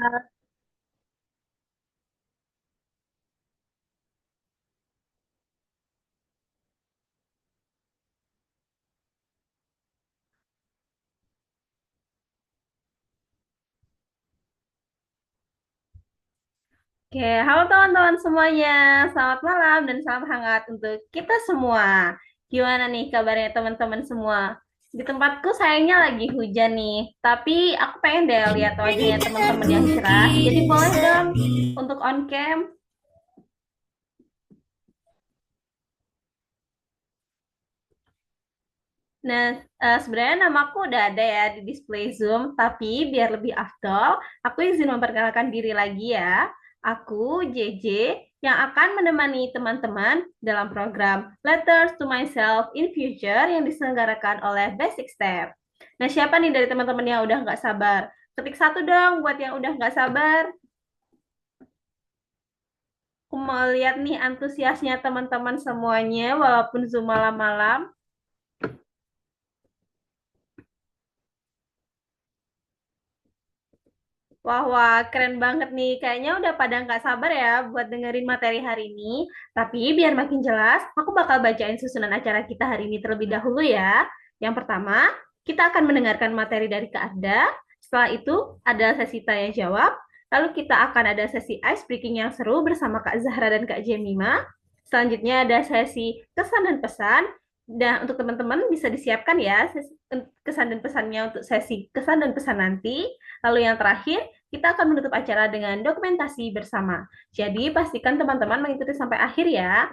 Oke, halo teman-teman semuanya. Selamat malam dan salam hangat untuk kita semua. Gimana nih kabarnya teman-teman semua? Di tempatku sayangnya lagi hujan nih, tapi aku pengen deh lihat wajahnya teman-teman yang cerah. Jadi boleh dong untuk on cam. Nah, sebenarnya namaku udah ada ya di display Zoom, tapi biar lebih afdol, aku izin memperkenalkan diri lagi ya. Aku JJ yang akan menemani teman-teman dalam program Letters to Myself in Future yang diselenggarakan oleh Basic Step. Nah, siapa nih dari teman-teman yang udah nggak sabar? Ketik satu dong buat yang udah nggak sabar. Aku mau lihat nih antusiasnya teman-teman semuanya, walaupun Zoom malam-malam. Wah, wah, keren banget nih. Kayaknya udah pada nggak sabar ya buat dengerin materi hari ini. Tapi biar makin jelas, aku bakal bacain susunan acara kita hari ini terlebih dahulu ya. Yang pertama, kita akan mendengarkan materi dari Kak Arda. Setelah itu, ada sesi tanya jawab. Lalu kita akan ada sesi ice breaking yang seru bersama Kak Zahra dan Kak Jemima. Selanjutnya ada sesi kesan dan pesan. Dan untuk teman-teman bisa disiapkan ya kesan dan pesannya untuk sesi kesan dan pesan nanti. Lalu yang terakhir, kita akan menutup acara dengan dokumentasi bersama. Jadi pastikan teman-teman mengikuti sampai akhir ya.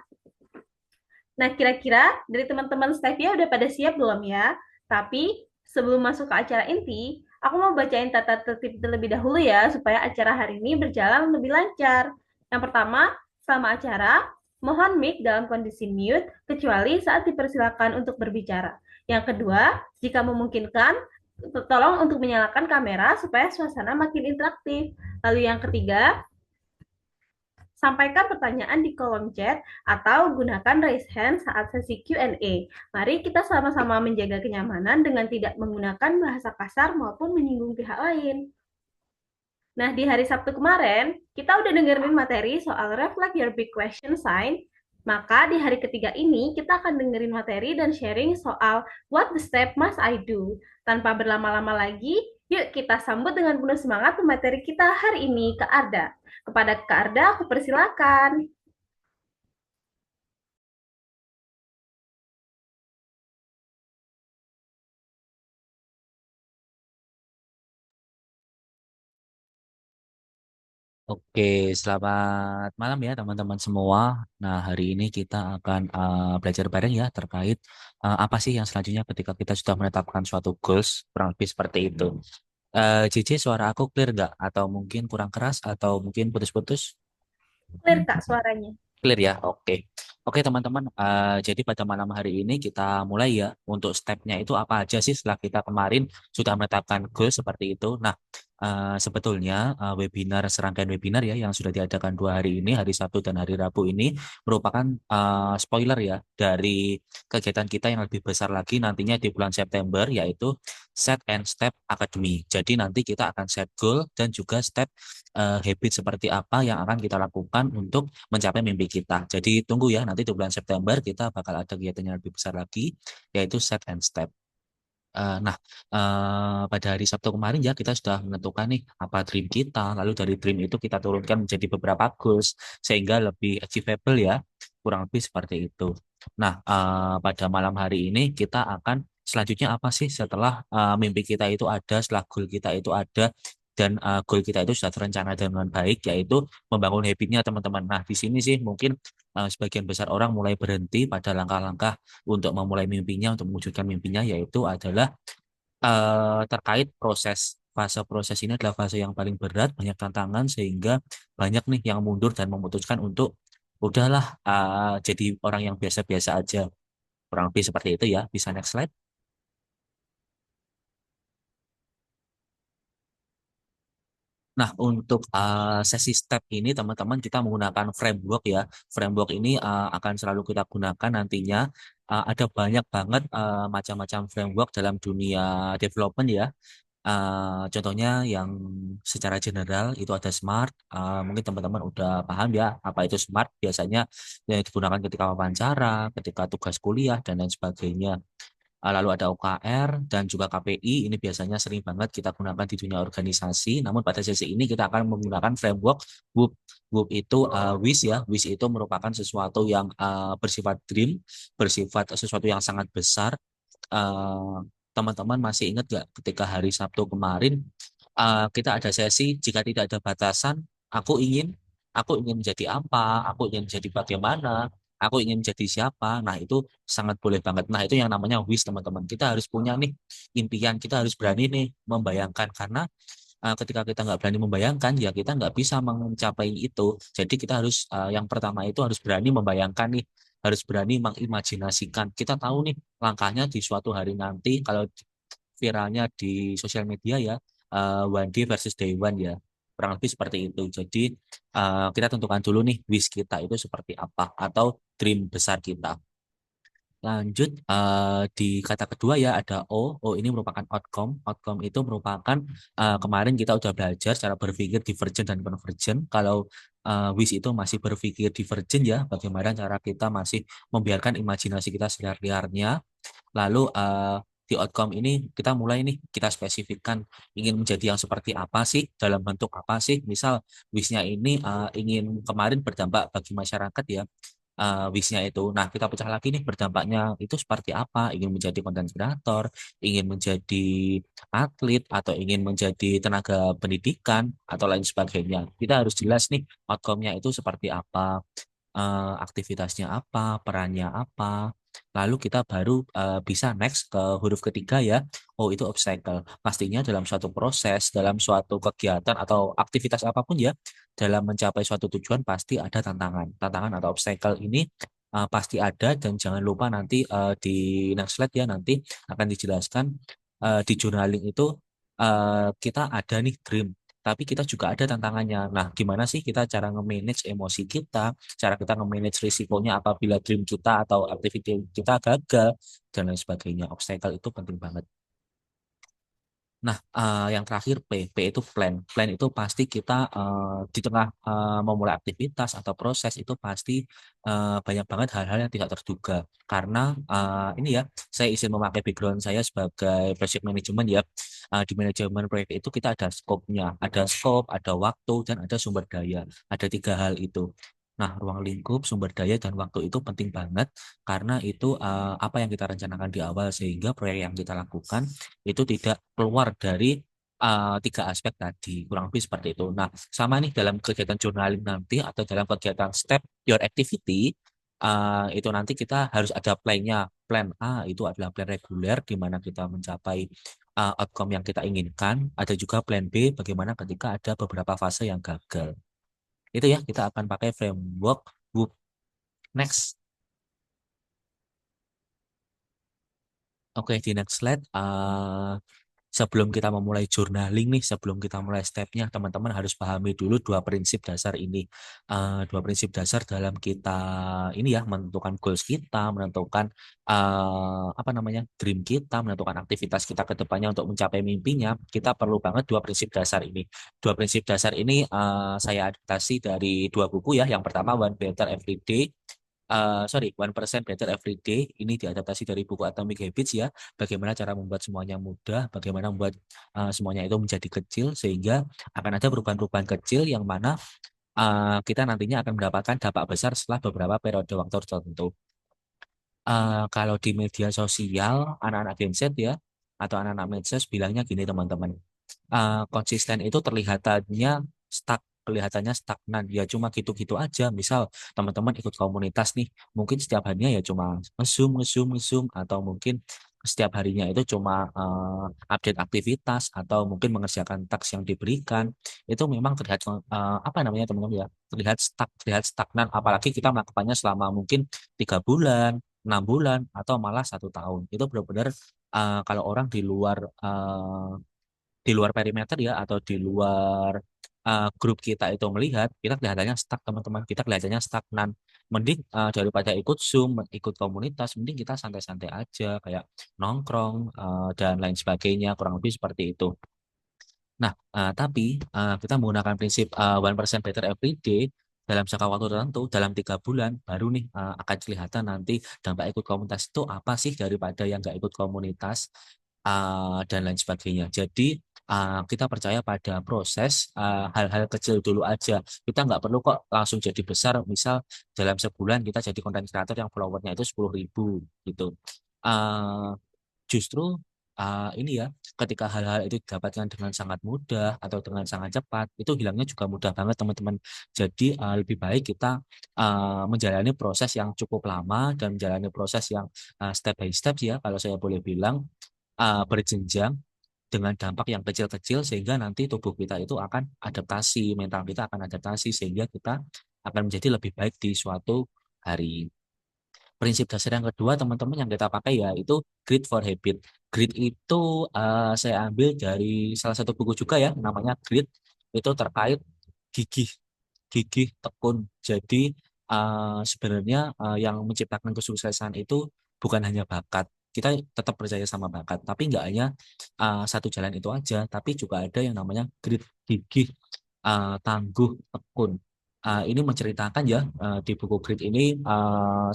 Nah, kira-kira dari teman-teman Stevia udah pada siap belum ya? Tapi sebelum masuk ke acara inti, aku mau bacain tata tertib terlebih dahulu ya, supaya acara hari ini berjalan lebih lancar. Yang pertama, selama acara, mohon mic dalam kondisi mute, kecuali saat dipersilakan untuk berbicara. Yang kedua, jika memungkinkan, tolong untuk menyalakan kamera supaya suasana makin interaktif. Lalu yang ketiga, sampaikan pertanyaan di kolom chat atau gunakan raise hand saat sesi Q&A. Mari kita sama-sama menjaga kenyamanan dengan tidak menggunakan bahasa kasar maupun menyinggung pihak lain. Nah, di hari Sabtu kemarin, kita udah dengerin materi soal reflect your big question sign. Maka di hari ketiga ini, kita akan dengerin materi dan sharing soal what the step must I do. Tanpa berlama-lama lagi, yuk kita sambut dengan penuh semangat materi kita hari ini, Kak Arda. Kepada Kak Arda, aku persilakan. Oke, selamat malam ya teman-teman semua. Nah, hari ini kita akan belajar bareng ya terkait apa sih yang selanjutnya ketika kita sudah menetapkan suatu goals, kurang lebih seperti itu. JJ, suara aku clear nggak? Atau mungkin kurang keras? Atau mungkin putus-putus? Clear, Kak, suaranya. Clear ya, oke. Oke teman-teman, jadi pada malam hari ini kita mulai ya untuk stepnya itu apa aja sih setelah kita kemarin sudah menetapkan goal seperti itu. Nah, sebetulnya webinar serangkaian webinar ya yang sudah diadakan 2 hari ini, hari Sabtu dan hari Rabu ini merupakan spoiler ya dari kegiatan kita yang lebih besar lagi nantinya di bulan September yaitu Set and Step Academy. Jadi nanti kita akan set goal dan juga step habit seperti apa yang akan kita lakukan untuk mencapai mimpi kita. Jadi tunggu ya, nanti di bulan September kita bakal ada kegiatan yang lebih besar lagi, yaitu set and step. Pada hari Sabtu kemarin ya kita sudah menentukan nih apa dream kita, lalu dari dream itu kita turunkan menjadi beberapa goals sehingga lebih achievable ya, kurang lebih seperti itu. Nah, pada malam hari ini kita akan selanjutnya apa sih setelah mimpi kita itu ada, setelah goal kita itu ada, dan goal kita itu sudah terencana dengan baik, yaitu membangun habitnya teman-teman. Nah, di sini sih mungkin sebagian besar orang mulai berhenti pada langkah-langkah untuk memulai mimpinya, untuk mewujudkan mimpinya, yaitu adalah terkait proses. Fase proses ini adalah fase yang paling berat, banyak tantangan, sehingga banyak nih yang mundur dan memutuskan untuk udahlah jadi orang yang biasa-biasa aja. Kurang lebih seperti itu ya. Bisa next slide. Nah, untuk sesi step ini teman-teman kita menggunakan framework ya. Framework ini akan selalu kita gunakan nantinya. Ada banyak banget macam-macam framework dalam dunia development ya. Contohnya yang secara general itu ada smart. Mungkin teman-teman udah paham ya apa itu smart. Biasanya yang digunakan ketika wawancara, ketika tugas kuliah dan lain sebagainya. Lalu ada OKR dan juga KPI. Ini biasanya sering banget kita gunakan di dunia organisasi. Namun pada sesi ini kita akan menggunakan framework WOOP. WOOP itu WISH ya. WISH itu merupakan sesuatu yang bersifat dream, bersifat sesuatu yang sangat besar. Eh, Teman-teman masih ingat gak ketika hari Sabtu kemarin kita ada sesi jika tidak ada batasan, aku ingin aku ingin menjadi apa, aku ingin menjadi bagaimana, aku ingin menjadi siapa. Nah, itu sangat boleh banget. Nah, itu yang namanya wish, teman-teman. Kita harus punya nih impian, kita harus berani nih membayangkan karena ketika kita nggak berani membayangkan, ya kita nggak bisa mencapai itu. Jadi kita harus yang pertama itu harus berani membayangkan nih, harus berani mengimajinasikan. Kita tahu nih langkahnya di suatu hari nanti kalau viralnya di sosial media ya, one day versus day one ya. Kurang lebih seperti itu. Jadi kita tentukan dulu nih wish kita itu seperti apa atau dream besar kita. Lanjut di kata kedua ya ada O. O ini merupakan outcome. Outcome itu merupakan kemarin kita udah belajar cara berpikir divergent dan convergent. Kalau wish itu masih berpikir divergent ya, bagaimana cara kita masih membiarkan imajinasi kita seliar-liarnya. Lalu di outcome ini kita mulai nih kita spesifikkan ingin menjadi yang seperti apa sih, dalam bentuk apa sih. Misal wishnya ini ingin kemarin berdampak bagi masyarakat ya, wishnya itu. Nah, kita pecah lagi nih berdampaknya itu seperti apa? Ingin menjadi konten kreator, ingin menjadi atlet, atau ingin menjadi tenaga pendidikan, atau lain sebagainya. Kita harus jelas nih outcome-nya itu seperti apa, aktivitasnya apa, perannya apa. Lalu kita baru bisa next ke huruf ketiga ya. Oh, itu obstacle. Pastinya dalam suatu proses, dalam suatu kegiatan atau aktivitas apapun ya, dalam mencapai suatu tujuan pasti ada tantangan. Tantangan atau obstacle ini pasti ada dan jangan lupa nanti di next slide ya nanti akan dijelaskan di journaling itu kita ada nih dream. Tapi kita juga ada tantangannya. Nah, gimana sih kita cara nge-manage emosi kita, cara kita nge-manage risikonya apabila dream kita atau aktiviti kita gagal, dan lain sebagainya. Obstacle itu penting banget. Nah, yang terakhir P. P itu plan. Plan itu pasti kita di tengah memulai aktivitas atau proses itu pasti banyak banget hal-hal yang tidak terduga. Karena ini ya, saya izin memakai background saya sebagai project management ya. Di manajemen proyek itu kita ada scope-nya, ada scope, ada waktu, dan ada sumber daya. Ada tiga hal itu. Nah, ruang lingkup, sumber daya, dan waktu itu penting banget karena itu apa yang kita rencanakan di awal sehingga proyek yang kita lakukan itu tidak keluar dari tiga aspek tadi, kurang lebih seperti itu. Nah, sama nih dalam kegiatan journaling nanti atau dalam kegiatan step your activity, itu nanti kita harus ada plan-nya. Plan A itu adalah plan reguler di mana kita mencapai outcome yang kita inginkan. Ada juga plan B bagaimana ketika ada beberapa fase yang gagal. Itu ya, kita akan pakai framework WOOP. Next. Oke, di next slide. Sebelum kita memulai journaling nih, sebelum kita mulai stepnya, teman-teman harus pahami dulu dua prinsip dasar ini. Dua prinsip dasar dalam kita ini ya, menentukan goals kita, menentukan apa namanya dream kita, menentukan aktivitas kita ke depannya untuk mencapai mimpinya. Kita perlu banget dua prinsip dasar ini. Dua prinsip dasar ini saya adaptasi dari dua buku ya. Yang pertama One Better Every Day, sorry, 1% Better Every Day. Ini diadaptasi dari buku Atomic Habits ya. Bagaimana cara membuat semuanya mudah, bagaimana membuat semuanya itu menjadi kecil sehingga akan ada perubahan-perubahan kecil yang mana kita nantinya akan mendapatkan dampak besar setelah beberapa periode waktu tertentu. Kalau di media sosial, anak-anak Gen Z ya, atau anak-anak medsos bilangnya gini teman-teman, konsisten itu kelihatannya stagnan ya cuma gitu-gitu aja. Misal teman-teman ikut komunitas nih, mungkin setiap harinya ya cuma nge-zoom nge-zoom nge-zoom atau mungkin setiap harinya itu cuma update aktivitas atau mungkin mengerjakan taks yang diberikan. Itu memang terlihat apa namanya teman-teman ya, terlihat stagnan, apalagi kita melakukannya selama mungkin 3 bulan, 6 bulan, atau malah 1 tahun. Itu benar-benar kalau orang di luar perimeter ya atau di luar grup kita itu melihat, kita kelihatannya stuck teman-teman, kita kelihatannya stagnan. Mending daripada ikut Zoom, ikut komunitas, mending kita santai-santai aja kayak nongkrong dan lain sebagainya, kurang lebih seperti itu. Nah, tapi kita menggunakan prinsip 1% better every day dalam jangka waktu tertentu, dalam 3 bulan, baru nih akan kelihatan nanti dampak ikut komunitas itu apa sih daripada yang nggak ikut komunitas dan lain sebagainya. Jadi kita percaya pada proses hal-hal kecil dulu aja. Kita nggak perlu kok langsung jadi besar. Misal dalam sebulan kita jadi konten kreator yang followernya itu 10.000 gitu. Uh, Justru ini ya, ketika hal-hal itu didapatkan dengan sangat mudah atau dengan sangat cepat, itu hilangnya juga mudah banget teman-teman. Jadi lebih baik kita menjalani proses yang cukup lama dan menjalani proses yang step by step ya, kalau saya boleh bilang berjenjang dengan dampak yang kecil-kecil sehingga nanti tubuh kita itu akan adaptasi, mental kita akan adaptasi sehingga kita akan menjadi lebih baik di suatu hari. Prinsip dasar yang kedua teman-teman yang kita pakai ya itu Grit for Habit. Grit itu saya ambil dari salah satu buku juga ya namanya Grit, itu terkait gigih, gigih tekun. Jadi sebenarnya yang menciptakan kesuksesan itu bukan hanya bakat. Kita tetap percaya sama bakat, tapi nggak hanya satu jalan itu aja, tapi juga ada yang namanya grit, gigih, tangguh, tekun. Ini menceritakan ya di buku Grit ini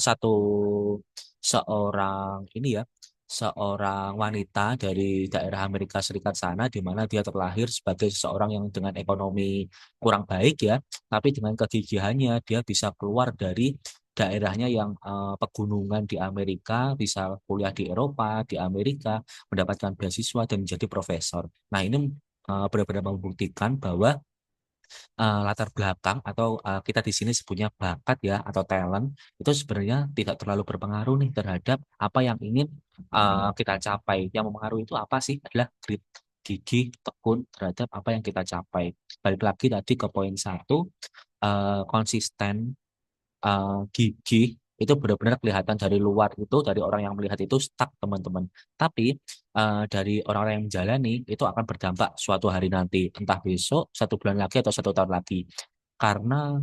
satu seorang ini ya seorang wanita dari daerah Amerika Serikat sana di mana dia terlahir sebagai seseorang yang dengan ekonomi kurang baik ya, tapi dengan kegigihannya dia bisa keluar dari daerahnya yang pegunungan di Amerika, bisa kuliah di Eropa, di Amerika, mendapatkan beasiswa dan menjadi profesor. Nah, ini benar-benar membuktikan bahwa latar belakang atau kita di sini sebutnya bakat ya atau talent itu sebenarnya tidak terlalu berpengaruh nih terhadap apa yang ingin kita capai. Yang mempengaruhi itu apa sih? Adalah grit, gigih, tekun terhadap apa yang kita capai. Balik lagi tadi ke poin satu, konsisten, gigih itu benar-benar kelihatan dari luar itu, dari orang yang melihat itu stuck teman-teman. Tapi dari orang-orang yang menjalani itu akan berdampak suatu hari nanti, entah besok, 1 bulan lagi atau 1 tahun lagi. Karena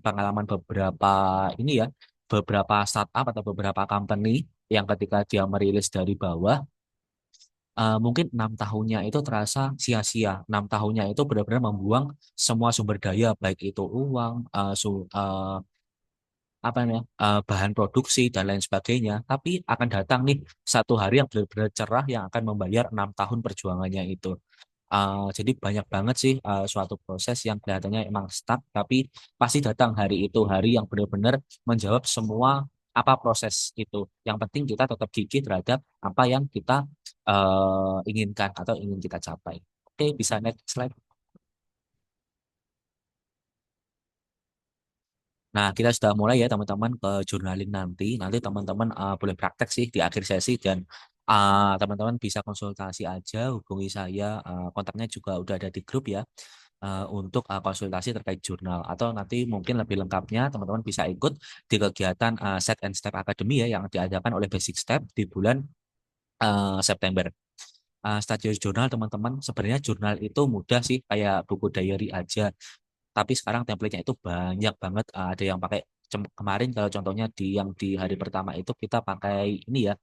pengalaman beberapa ini ya, beberapa startup atau beberapa company yang ketika dia merilis dari bawah, mungkin 6 tahunnya itu terasa sia-sia. 6 tahunnya itu benar-benar membuang semua sumber daya, baik itu uang, apa namanya bahan produksi dan lain sebagainya, tapi akan datang nih satu hari yang benar-benar cerah yang akan membayar 6 tahun perjuangannya itu. Jadi banyak banget sih suatu proses yang kelihatannya emang stuck, tapi pasti datang hari itu, hari yang benar-benar menjawab semua apa proses itu. Yang penting kita tetap gigih terhadap apa yang kita inginkan atau ingin kita capai. Oke, bisa next slide. Nah, kita sudah mulai ya teman-teman ke journaling nanti. Nanti teman-teman boleh praktek sih di akhir sesi dan teman-teman bisa konsultasi aja, hubungi saya. Kontaknya juga udah ada di grup ya untuk konsultasi terkait jurnal. Atau nanti mungkin lebih lengkapnya teman-teman bisa ikut di kegiatan Set and Step Academy ya yang diadakan oleh Basic Step di bulan September. Study jurnal teman-teman, sebenarnya jurnal itu mudah sih kayak buku diary aja, tapi sekarang template-nya itu banyak banget. Ada yang pakai kemarin kalau contohnya di yang di hari pertama itu kita pakai ini ya,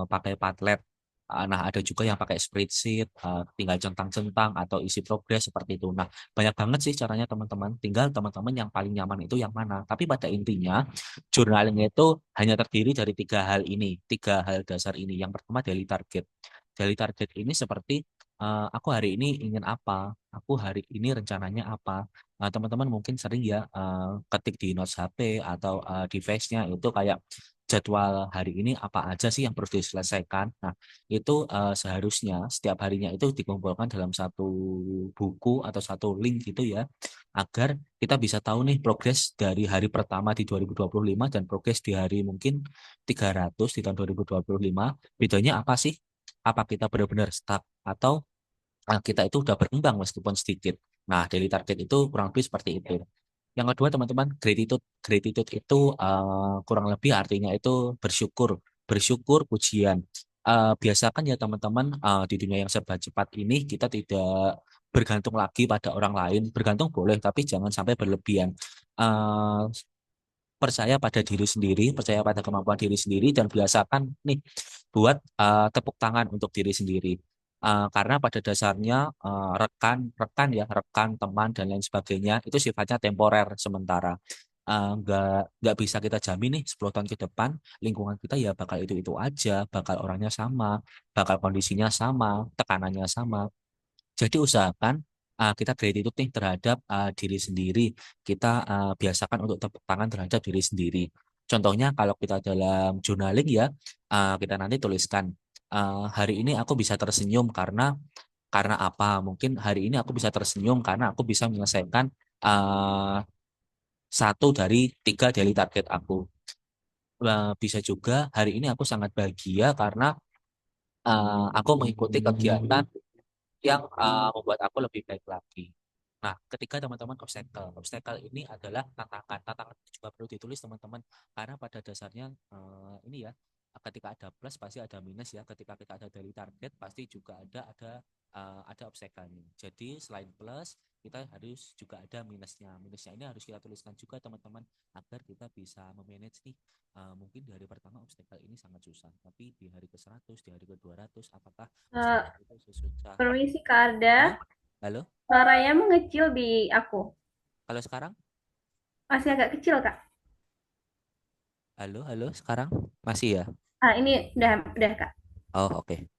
pakai Padlet. Nah, ada juga yang pakai spreadsheet, tinggal centang-centang atau isi progres seperti itu. Nah, banyak banget sih caranya teman-teman. Tinggal teman-teman yang paling nyaman itu yang mana. Tapi pada intinya, journaling itu hanya terdiri dari 3 hal ini, 3 hal dasar ini. Yang pertama, daily target. Daily target ini seperti aku hari ini ingin apa, aku hari ini rencananya apa. Teman-teman mungkin sering ya ketik di notes HP atau device-nya itu kayak jadwal hari ini apa aja sih yang perlu diselesaikan. Nah, itu seharusnya setiap harinya itu dikumpulkan dalam satu buku atau satu link gitu ya, agar kita bisa tahu nih progres dari hari pertama di 2025 dan progres di hari mungkin 300 di tahun 2025. Bedanya apa sih? Apa kita benar-benar stuck atau kita itu udah berkembang meskipun sedikit. Nah, daily target itu kurang lebih seperti itu. Yang kedua, teman-teman, gratitude. Gratitude itu kurang lebih artinya itu bersyukur. Bersyukur, pujian. Biasakan ya teman-teman, di dunia yang serba cepat ini kita tidak bergantung lagi pada orang lain. Bergantung boleh, tapi jangan sampai berlebihan. Eh, Percaya pada diri sendiri, percaya pada kemampuan diri sendiri, dan biasakan nih buat tepuk tangan untuk diri sendiri. Karena pada dasarnya rekan ya, rekan teman dan lain sebagainya itu sifatnya temporer sementara. Nggak bisa kita jamin nih 10 tahun ke depan lingkungan kita ya bakal itu aja, bakal orangnya sama, bakal kondisinya sama, tekanannya sama. Jadi usahakan kita gratitude nih terhadap diri sendiri. Kita biasakan untuk tepuk tangan terhadap diri sendiri. Contohnya kalau kita dalam journaling ya, kita nanti tuliskan hari ini aku bisa tersenyum karena apa? Mungkin hari ini aku bisa tersenyum karena aku bisa menyelesaikan uh, satu dari tiga daily target aku. Bisa juga hari ini aku sangat bahagia karena aku mengikuti kegiatan yang membuat aku lebih baik lagi. Nah, ketika teman-teman obstacle ini adalah tantangan. Tantangan itu juga perlu ditulis teman-teman, karena pada dasarnya ini ya, ketika ada plus pasti ada minus ya. Ketika kita ada daily target pasti juga ada obstacle-nya. Jadi selain plus, kita harus juga ada minusnya. Minusnya ini harus kita tuliskan juga teman-teman agar kita bisa memanage nih. Mungkin di hari pertama obstacle ini sangat susah, tapi di hari ke 100, di hari ke 200, apakah Eh, obstacle itu sesusah? Permisi Kak Arda, Halo? Halo? suaranya mengecil di aku. Kalau sekarang? Masih agak kecil Kak. Halo, halo, sekarang masih ya? Ini udah Kak. Oh, oke.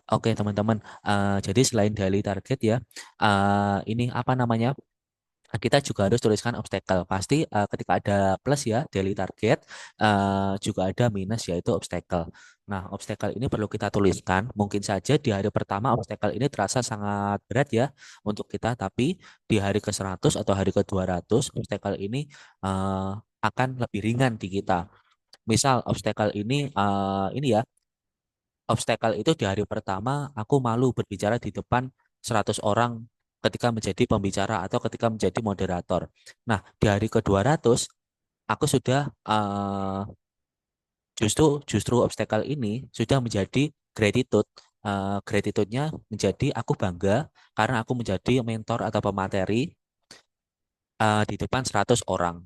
Oke, teman-teman. Jadi selain daily target ya, ini apa namanya? Kita juga harus tuliskan obstacle. Pasti ketika ada plus ya, daily target, juga ada minus yaitu obstacle. Nah, obstacle ini perlu kita tuliskan. Mungkin saja di hari pertama obstacle ini terasa sangat berat ya untuk kita, tapi di hari ke 100 atau hari ke 200, obstacle ini akan lebih ringan di kita. Misal obstacle ini ya, obstacle itu di hari pertama aku malu berbicara di depan 100 orang ketika menjadi pembicara atau ketika menjadi moderator. Nah, di hari ke 200 aku sudah justru obstacle ini sudah menjadi gratitude. Gratitude-nya menjadi aku bangga karena aku menjadi mentor atau pemateri di depan 100 orang.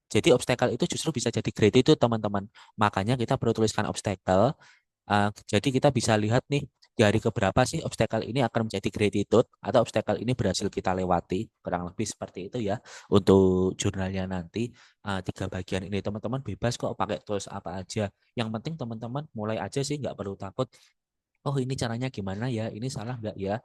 Jadi obstacle itu justru bisa jadi gratitude teman-teman. Makanya kita perlu tuliskan obstacle. Jadi kita bisa lihat nih di hari keberapa sih obstacle ini akan menjadi gratitude atau obstacle ini berhasil kita lewati. Kurang lebih seperti itu ya untuk jurnalnya nanti. Tiga bagian ini teman-teman bebas kok pakai tools apa aja. Yang penting teman-teman mulai aja sih, nggak perlu takut. Oh ini caranya gimana ya? Ini salah nggak ya?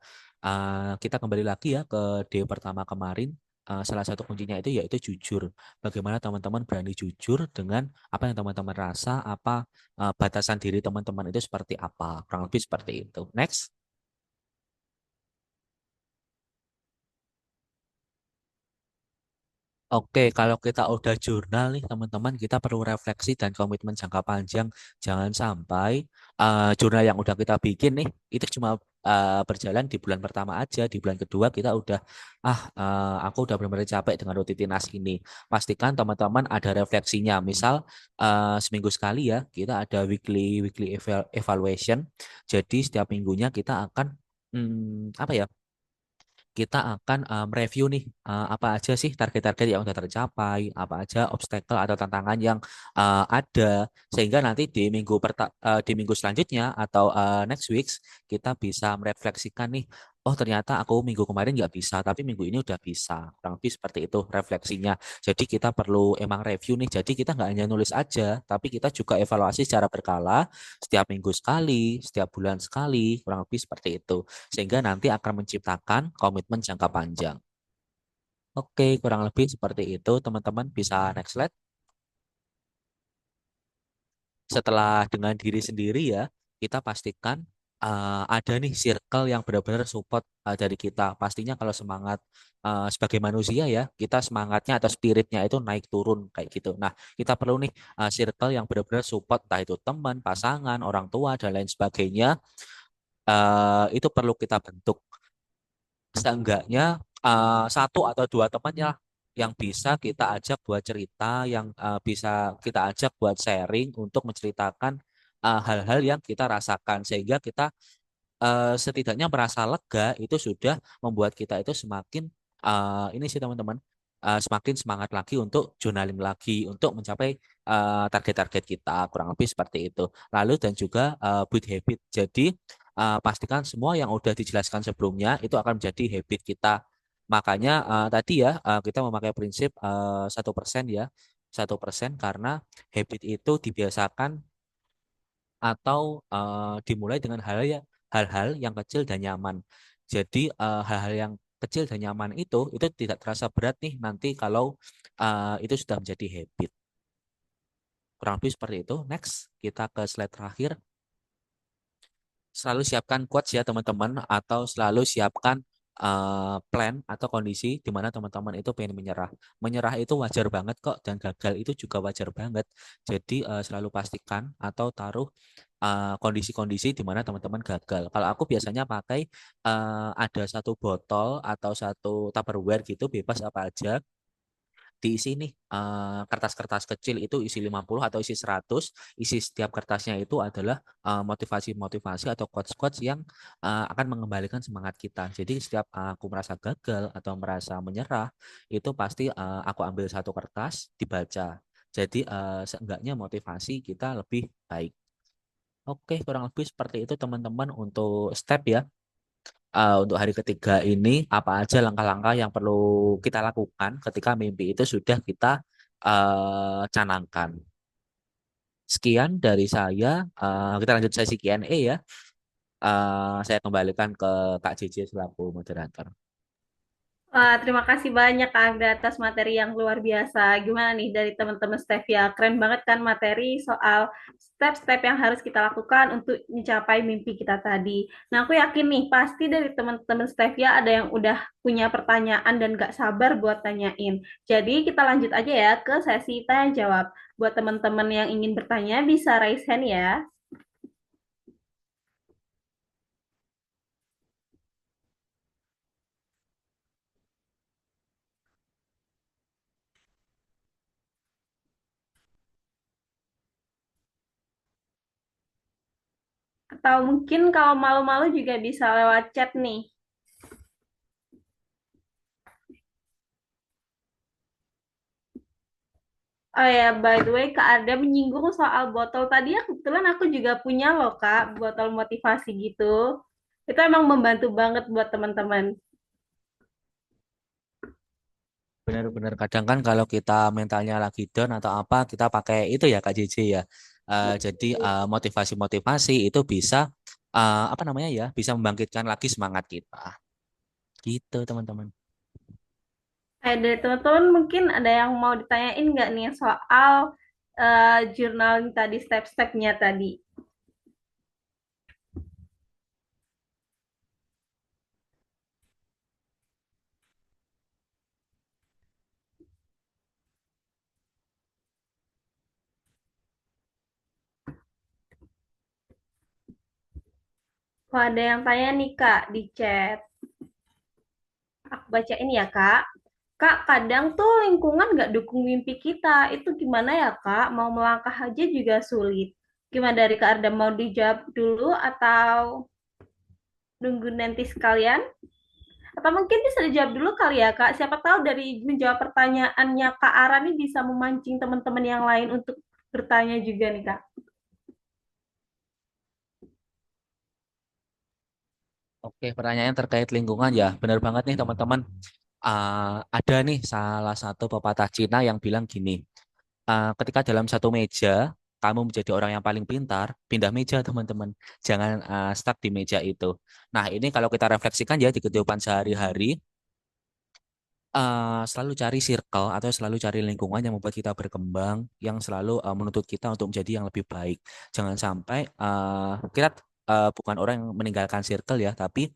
Kita kembali lagi ya ke D pertama kemarin. Salah satu kuncinya itu yaitu jujur. Bagaimana teman-teman berani jujur dengan apa yang teman-teman rasa, apa batasan diri teman-teman itu seperti apa. Kurang lebih seperti itu. Next. Oke, kalau kita udah jurnal nih teman-teman, kita perlu refleksi dan komitmen jangka panjang. Jangan sampai jurnal yang udah kita bikin nih, itu cuma berjalan di bulan pertama aja, di bulan kedua kita udah, aku udah benar-benar capek dengan rutinitas ini. Pastikan teman-teman ada refleksinya. Misal seminggu sekali ya, kita ada weekly evaluation. Jadi setiap minggunya kita akan apa ya? Kita akan mereview nih apa aja sih target-target yang sudah tercapai, apa aja obstacle atau tantangan yang ada sehingga nanti di minggu selanjutnya atau next weeks kita bisa merefleksikan nih, oh ternyata aku minggu kemarin nggak bisa tapi minggu ini udah bisa. Kurang lebih seperti itu refleksinya. Jadi kita perlu emang review nih. Jadi kita nggak hanya nulis aja, tapi kita juga evaluasi secara berkala setiap minggu sekali, setiap bulan sekali, kurang lebih seperti itu sehingga nanti akan menciptakan komitmen jangka panjang. Oke, kurang lebih seperti itu, teman-teman. Bisa next slide. Setelah dengan diri sendiri ya, kita pastikan ada nih circle yang benar-benar support dari kita. Pastinya kalau semangat sebagai manusia ya, kita semangatnya atau spiritnya itu naik turun kayak gitu. Nah, kita perlu nih circle yang benar-benar support, entah itu teman, pasangan, orang tua, dan lain sebagainya. Itu perlu kita bentuk. Seenggaknya satu atau dua teman ya yang bisa kita ajak buat cerita, yang bisa kita ajak buat sharing untuk menceritakan hal-hal yang kita rasakan sehingga kita setidaknya merasa lega itu sudah membuat kita itu semakin ini sih teman-teman semakin semangat lagi untuk journaling lagi untuk mencapai target-target kita kurang lebih seperti itu. Lalu dan juga build habit. Jadi pastikan semua yang udah dijelaskan sebelumnya itu akan menjadi habit kita. Makanya tadi ya kita memakai prinsip 1% ya, 1% karena habit itu dibiasakan atau dimulai dengan hal-hal yang kecil dan nyaman. Jadi hal-hal yang kecil dan nyaman itu tidak terasa berat nih nanti kalau itu sudah menjadi habit. Kurang lebih seperti itu. Next, kita ke slide terakhir. Selalu siapkan quotes ya teman-teman atau selalu siapkan plan atau kondisi di mana teman-teman itu pengen menyerah. Menyerah itu wajar banget kok dan gagal itu juga wajar banget. Jadi selalu pastikan atau taruh kondisi-kondisi di mana teman-teman gagal. Kalau aku biasanya pakai ada satu botol atau satu Tupperware gitu bebas apa aja diisi nih kertas-kertas kecil itu isi 50 atau isi 100, isi setiap kertasnya itu adalah motivasi-motivasi atau quotes-quotes yang akan mengembalikan semangat kita. Jadi setiap aku merasa gagal atau merasa menyerah, itu pasti aku ambil satu kertas dibaca. Jadi seenggaknya motivasi kita lebih baik. Oke, kurang lebih seperti itu teman-teman untuk step ya. Untuk hari ketiga ini apa aja langkah-langkah yang perlu kita lakukan ketika mimpi itu sudah kita canangkan. Sekian dari saya. Kita lanjut sesi Q&A ya. Saya kembalikan ke Kak JJ selaku moderator. Wah, terima kasih banyak Kak Agda atas materi yang luar biasa. Gimana nih dari teman-teman Stevia? Keren banget kan materi soal step-step yang harus kita lakukan untuk mencapai mimpi kita tadi. Nah, aku yakin nih, pasti dari teman-teman Stevia ada yang udah punya pertanyaan dan gak sabar buat tanyain. Jadi kita lanjut aja ya ke sesi tanya jawab. Buat teman-teman yang ingin bertanya, bisa raise hand ya. Atau mungkin kalau malu-malu juga bisa lewat chat nih. Oh ya, by the way, Kak Arda menyinggung soal botol tadi ya, kebetulan aku juga punya loh, Kak, botol motivasi gitu. Itu emang membantu banget buat teman-teman. Benar-benar kadang kan kalau kita mentalnya lagi down atau apa, kita pakai itu ya Kak JJ ya. Jadi motivasi-motivasi itu bisa apa namanya ya, bisa membangkitkan lagi semangat kita. Gitu teman-teman. Dari teman-teman mungkin ada yang mau ditanyain nggak nih soal journaling tadi, step-stepnya tadi. Kalau ada yang tanya nih, Kak, di chat. Aku bacain ya, Kak. Kak, kadang tuh lingkungan nggak dukung mimpi kita. Itu gimana ya, Kak? Mau melangkah aja juga sulit. Gimana dari Kak Arda, mau dijawab dulu atau nunggu nanti sekalian? Atau mungkin bisa dijawab dulu kali ya, Kak. Siapa tahu dari menjawab pertanyaannya Kak Ara nih bisa memancing teman-teman yang lain untuk bertanya juga nih, Kak. Oke, pertanyaan terkait lingkungan ya, benar banget nih teman-teman. Ada nih salah satu pepatah Cina yang bilang gini, ketika dalam satu meja kamu menjadi orang yang paling pintar, pindah meja teman-teman, jangan stuck di meja itu. Nah ini kalau kita refleksikan ya di kehidupan sehari-hari, selalu cari circle atau selalu cari lingkungan yang membuat kita berkembang, yang selalu menuntut kita untuk menjadi yang lebih baik. Jangan sampai kita bukan orang yang meninggalkan circle ya, tapi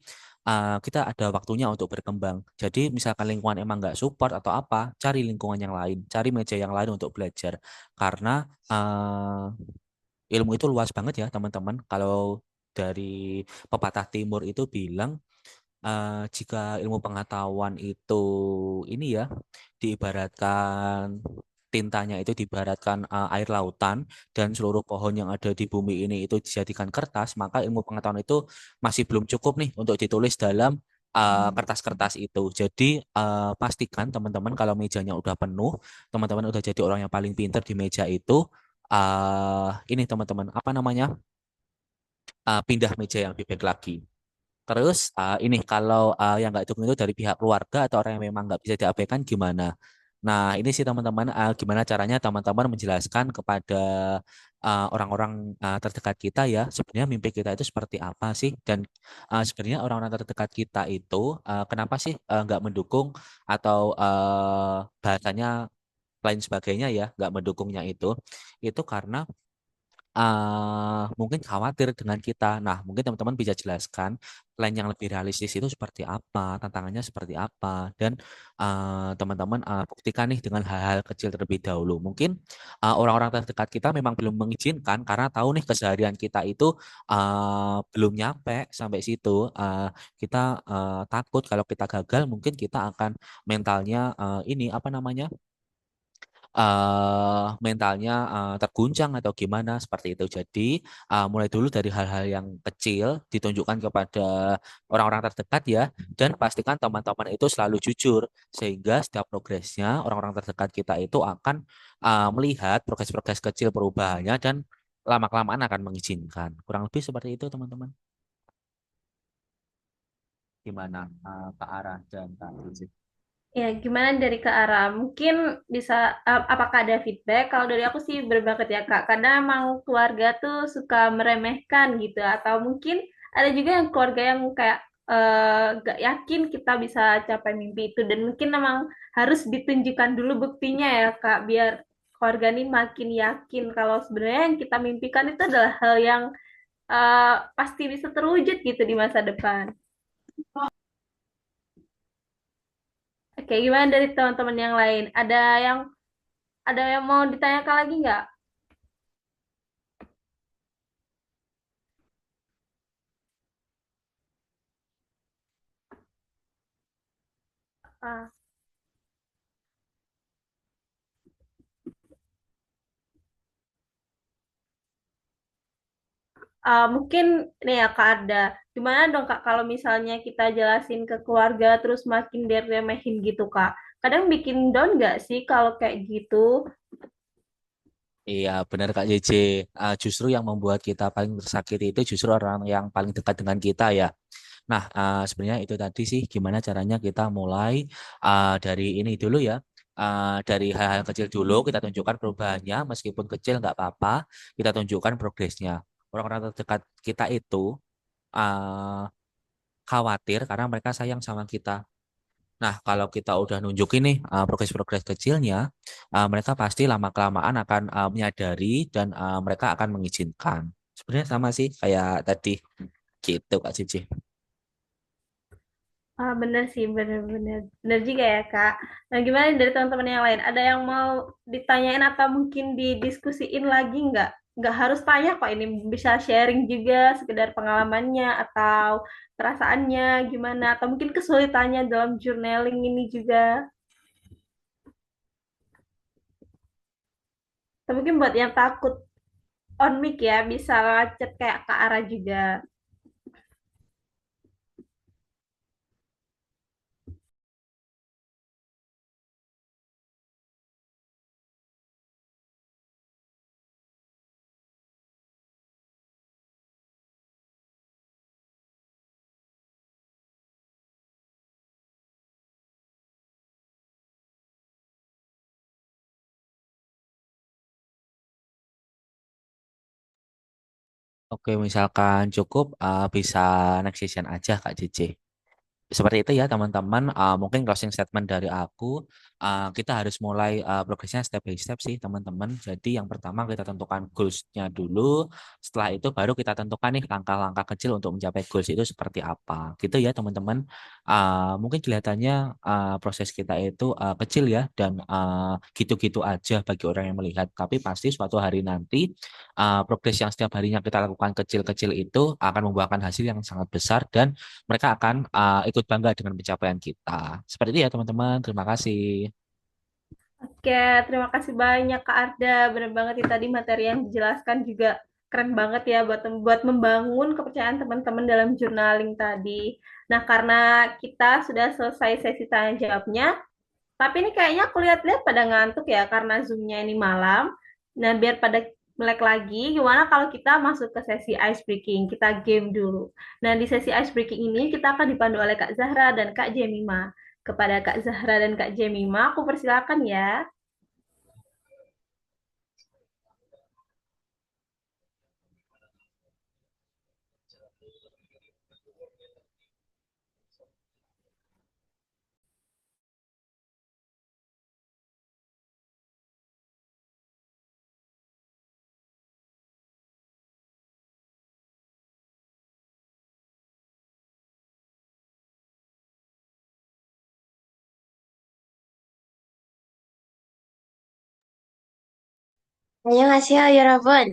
kita ada waktunya untuk berkembang. Jadi misalkan lingkungan emang nggak support atau apa, cari lingkungan yang lain, cari meja yang lain untuk belajar. Karena ilmu itu luas banget ya teman-teman. Kalau dari pepatah timur itu bilang jika ilmu pengetahuan itu ini ya diibaratkan tintanya itu diibaratkan air lautan dan seluruh pohon yang ada di bumi ini itu dijadikan kertas, maka ilmu pengetahuan itu masih belum cukup nih untuk ditulis dalam kertas-kertas itu. Jadi pastikan teman-teman kalau mejanya udah penuh, teman-teman udah jadi orang yang paling pintar di meja itu. Ini teman-teman apa namanya? pindah meja yang lebih baik lagi. Terus ini kalau yang nggak dukung itu dari pihak keluarga atau orang yang memang nggak bisa diabaikan gimana? Nah ini sih teman-teman, gimana caranya teman-teman menjelaskan kepada orang-orang terdekat kita ya sebenarnya mimpi kita itu seperti apa sih, dan sebenarnya orang-orang terdekat kita itu kenapa sih nggak mendukung atau bahasanya lain sebagainya ya nggak mendukungnya itu karena mungkin khawatir dengan kita. Nah, mungkin teman-teman bisa jelaskan plan yang lebih realistis itu seperti apa, tantangannya seperti apa, dan teman-teman buktikan nih dengan hal-hal kecil terlebih dahulu. Mungkin orang-orang terdekat kita memang belum mengizinkan karena tahu nih keseharian kita itu belum nyampe sampai situ. Kita takut kalau kita gagal, mungkin kita akan mentalnya ini apa namanya? Mentalnya terguncang atau gimana seperti itu. Jadi mulai dulu dari hal-hal yang kecil ditunjukkan kepada orang-orang terdekat ya, dan pastikan teman-teman itu selalu jujur sehingga setiap progresnya orang-orang terdekat kita itu akan melihat progres-progres kecil perubahannya dan lama-kelamaan akan mengizinkan. Kurang lebih seperti itu teman-teman. Gimana Kak Ara dan Kak Rizik? Ya, gimana dari ke arah? Mungkin bisa, apakah ada feedback? Kalau dari aku sih berbakat ya, Kak. Kadang emang keluarga tuh suka meremehkan gitu. Atau mungkin ada juga yang keluarga yang kayak gak yakin kita bisa capai mimpi itu. Dan mungkin emang harus ditunjukkan dulu buktinya ya, Kak. Biar keluarga ini makin yakin kalau sebenarnya yang kita mimpikan itu adalah hal yang pasti bisa terwujud gitu di masa depan. Oke, gimana dari teman-teman yang lain? Yang ada yang mau ditanyakan lagi nggak? Ah, mungkin nih ya Kak Arda, gimana dong Kak kalau misalnya kita jelasin ke keluarga terus makin diremehin gitu Kak? Kadang bikin down nggak sih kalau kayak gitu? Iya, benar Kak JJ. Justru yang membuat kita paling tersakiti itu justru orang yang paling dekat dengan kita ya. Nah, sebenarnya itu tadi sih gimana caranya kita mulai dari ini dulu ya. Dari hal-hal kecil dulu kita tunjukkan perubahannya, meskipun kecil nggak apa-apa, kita tunjukkan progresnya. Orang-orang terdekat kita itu uh, khawatir karena mereka sayang sama kita. Nah, kalau kita udah nunjukin nih progres-progres kecilnya, mereka pasti lama-kelamaan akan menyadari dan mereka akan mengizinkan. Sebenarnya sama sih kayak tadi gitu Kak Cici. Bener sih, bener-bener. Bener juga ya Kak. Nah gimana dari teman-teman yang lain? Ada yang mau ditanyain atau mungkin didiskusiin lagi nggak? Nggak harus tanya kok, ini bisa sharing juga sekedar pengalamannya atau perasaannya gimana, atau mungkin kesulitannya dalam journaling ini juga. Atau mungkin buat yang takut on mic ya, bisa chat kayak Kak Ara juga. Oke, misalkan cukup bisa next session aja Kak Cici. Seperti itu ya teman-teman. Mungkin closing statement dari aku, kita harus mulai progresnya step by step sih teman-teman. Jadi yang pertama kita tentukan goals-nya dulu. Setelah itu baru kita tentukan nih langkah-langkah kecil untuk mencapai goals itu seperti apa. Gitu ya teman-teman. Mungkin kelihatannya proses kita itu kecil ya dan gitu-gitu aja bagi orang yang melihat. Tapi pasti suatu hari nanti progres yang setiap harinya kita lakukan kecil-kecil itu akan membuahkan hasil yang sangat besar dan mereka akan ikut bangga dengan pencapaian kita. Seperti itu ya teman-teman. Terima kasih. Oke, terima kasih banyak Kak Arda. Benar banget nih tadi materi yang dijelaskan juga keren banget ya buat membangun kepercayaan teman-teman dalam journaling tadi. Nah, karena kita sudah selesai sesi tanya jawabnya, tapi ini kayaknya aku lihat-lihat pada ngantuk ya karena Zoom-nya ini malam. Nah, biar pada melek lagi, gimana kalau kita masuk ke sesi ice breaking? Kita game dulu. Nah, di sesi ice breaking ini kita akan dipandu oleh Kak Zahra dan Kak Jemima. Kepada Kak Zahra dan Kak Jemima, aku persilakan ya. Annyeonghaseyo, Yorobun.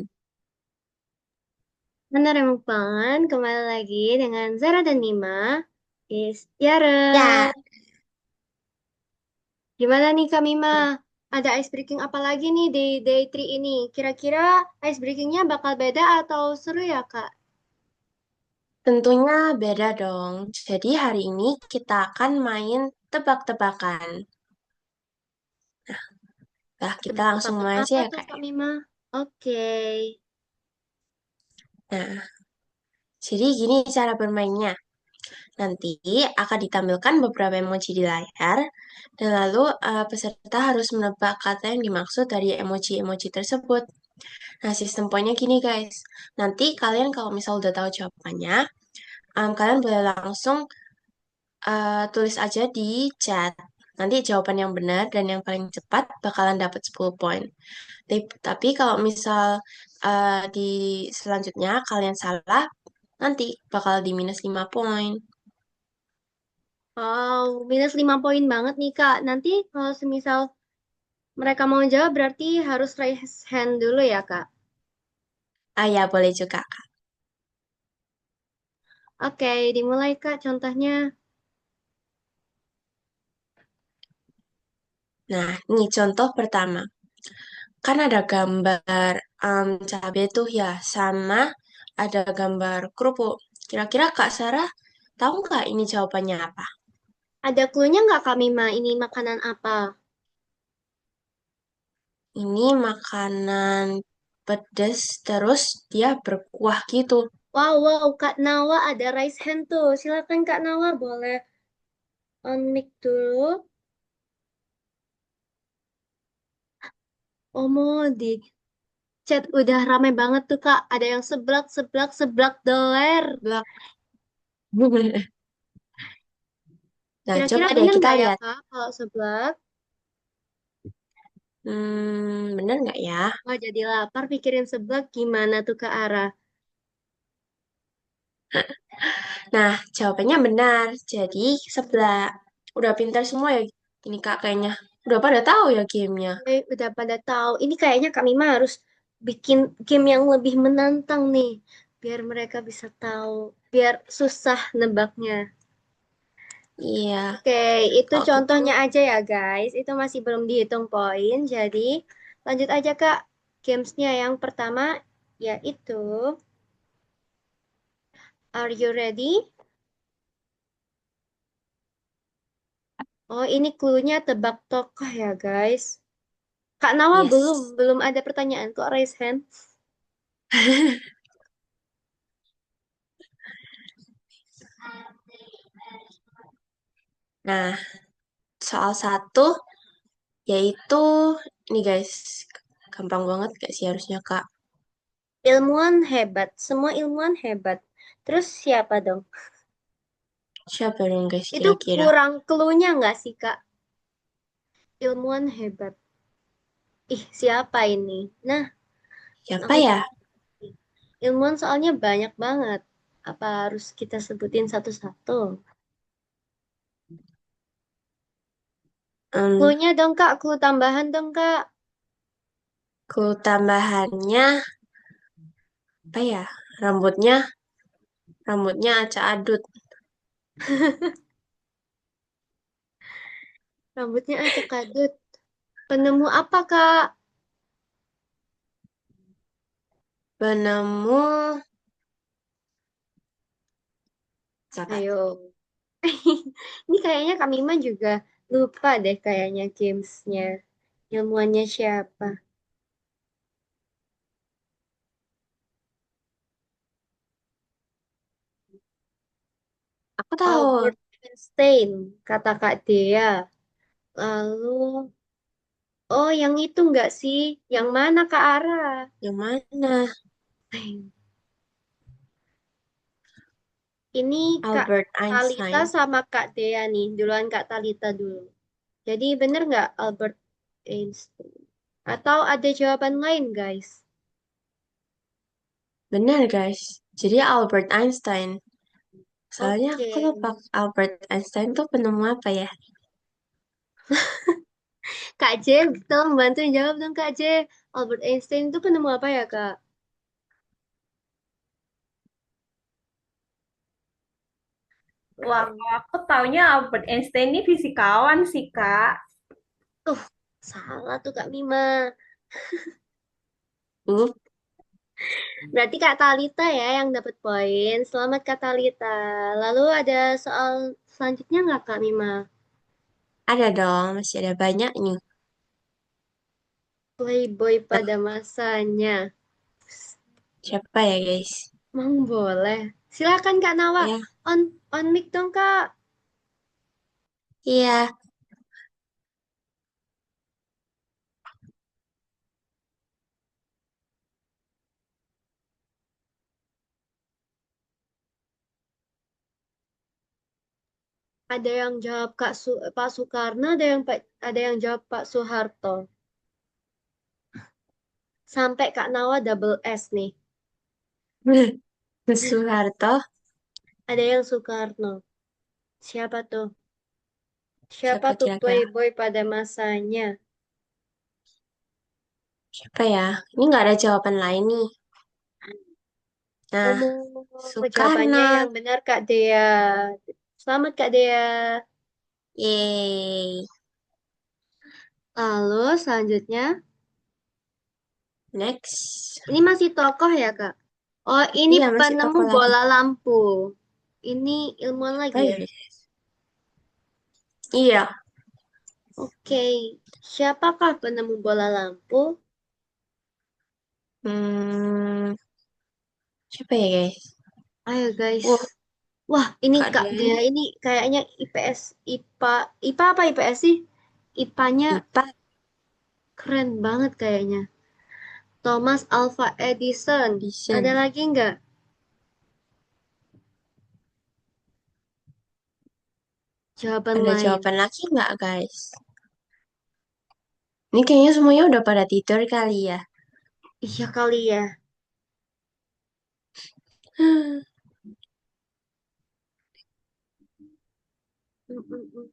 Menerempan kembali lagi dengan Zara dan Nima. Is Yare. Ya, Gimana nih Kak Mima? Ada ice breaking apa lagi nih di day 3 ini? Kira-kira ice breakingnya bakal beda atau seru ya Kak? tentunya beda dong. Jadi hari ini kita akan main tebak-tebakan. Nah, kita langsung Tebak-tebakan mulai aja apa ya, tuh Kak. Kak Mima? Oke. Nah, jadi gini cara bermainnya. Nanti akan ditampilkan beberapa emoji di layar, dan lalu peserta harus menebak kata yang dimaksud dari emoji-emoji tersebut. Nah, sistem poinnya gini, guys. Nanti kalian kalau misal udah tahu jawabannya, kalian boleh langsung tulis aja di chat. Nanti jawaban yang benar dan yang paling cepat bakalan dapat 10 poin. Tapi kalau misal di selanjutnya kalian salah, nanti bakal di minus 5 poin. Wow, minus 5 poin banget nih Kak. Nanti kalau semisal mereka mau jawab berarti harus raise hand dulu ya Kak. Ah ya, boleh juga, Kak. Oke, dimulai Kak contohnya. Nah, ini contoh pertama. Kan ada gambar cabai tuh ya, sama ada gambar kerupuk. Kira-kira Kak Sarah tahu nggak ini jawabannya apa? Ada clue-nya nggak Kak Mima? Ini makanan apa? Ini makanan pedas terus dia berkuah gitu. Wow, wow, Kak Nawa ada raise hand tuh. Silakan Kak Nawa, boleh on mic dulu. Omo di chat udah rame banget tuh Kak. Ada yang seblak, seblak, seblak doler. Blak. Nah, Kira-kira coba deh bener kita nggak ya lihat. Kak kalau seblak? Bener nggak ya? Wah, jadi lapar pikirin seblak gimana tuh Kak Ara? Nah, jawabannya benar. Jadi, sebelah. Udah pintar semua ya ini Kak kayaknya. Udah pada tahu ya gamenya. Udah pada tahu. Ini kayaknya Kak Mima harus bikin game yang lebih menantang nih. Biar mereka bisa tahu. Biar susah nebaknya. Iya, Oke, itu kalau gitu. contohnya aja ya guys. Itu masih belum dihitung poin. Jadi lanjut aja Kak. Gamesnya yang pertama yaitu Are you ready? Oh, ini clue-nya tebak tokoh ya guys. Kak Nawa belum Yes. belum ada pertanyaan kok raise hand. Nah, soal satu yaitu ini guys. Gampang banget gak sih harusnya Kak? Ilmuwan hebat, semua ilmuwan hebat. Terus siapa dong? Siapa dong guys Itu kira-kira? kurang clue-nya nggak sih Kak? Ilmuwan hebat. Ih, siapa ini? Nah, Siapa aku ya? juga. Ilmuwan soalnya banyak banget. Apa harus kita sebutin satu-satu? Hmm, Clue-nya dong Kak, clue tambahan dong Kak. Clue tambahannya apa ya? Rambutnya, rambutnya acak adut. Rambutnya acak kadut. Penemu apa Kak? Penemu apa? Ayo. Ini kayaknya Kak Mima juga lupa deh kayaknya gamesnya. Ilmuwannya siapa? tahu. Albert Einstein, kata Kak Dea. Lalu, oh yang itu enggak sih? Yang mana Kak Ara? Yang mana? Ini Kak Albert Talita Einstein. sama Kak Dea nih. Duluan Kak Talita dulu. Jadi bener nggak Albert Einstein? Atau ada jawaban lain, guys? Benar, guys. Jadi Albert Einstein. Soalnya Oke. aku lupa Albert Einstein tuh penemu apa ya? Kak J, tolong bantu jawab dong Kak J. Albert Einstein itu penemu apa ya, Kak? Wah, kalau aku taunya Albert Einstein ini fisikawan sih, Kak. Tuh, salah tuh Kak Mima. Up, Berarti Kak Talita ya yang dapat poin. Selamat Kak Talita. Lalu ada soal selanjutnya nggak Kak Mima? ada dong, masih ada banyak nih. Playboy Nah, pada masanya. siapa ya, guys? Emang boleh. Silakan Kak Nawa. Ya, On mic dong Kak. iya. Ada yang jawab Pak Soekarno, ada yang jawab Pak Soeharto. Sampai Kak Nawa double S nih. Soeharto, Ada yang Soekarno. Siapa tuh? Siapa siapa tuh kira-kira? playboy pada masanya? Siapa ya? Ini nggak ada jawaban lain nih. Nah, Jawabannya Soekarno. yang benar Kak Dea. Selamat Kak Dea. Yeay. Lalu selanjutnya, Next. ini masih tokoh ya Kak? Oh, ini Iya, masih penemu toko lagi. bola lampu. Ini ilmuwan Siapa lagi ya? ya? Iya. Oke, siapakah penemu bola lampu? Hmm, siapa ya, guys? Ayo guys. Wah, Wah, ini Kak Kak Dewi. Dea ini kayaknya IPS, IPA apa IPS sih? IPA-nya IPA. keren banget kayaknya. Thomas Alva Edison. Ada Edison. lagi nggak? Jawaban Ada lain. jawaban lagi nggak, guys? Ini kayaknya semuanya udah pada tidur kali ya. Iya kali ya. Mm, mm, mm.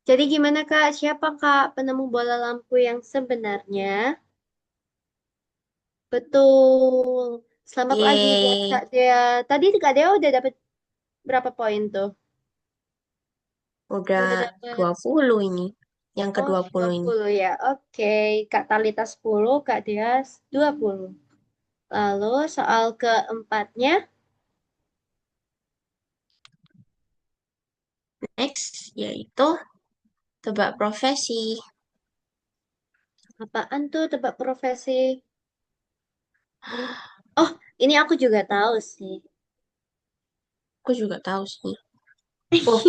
Jadi gimana Kak? Siapa Kak penemu bola lampu yang sebenarnya? Betul. Selamat lagi buat Yeay. Kak Dea. Tadi Kak Dea udah dapat berapa poin tuh? Udah Udah dapat 20 ini. Yang ke oh 20 ini. 20 ya. Oke, Kak Talita 10, Kak Dea 20. Lalu soal keempatnya, Next, yaitu tebak profesi. apaan tuh tebak profesi? Oh, ini aku juga tahu sih. Aku juga tahu sih. Oh,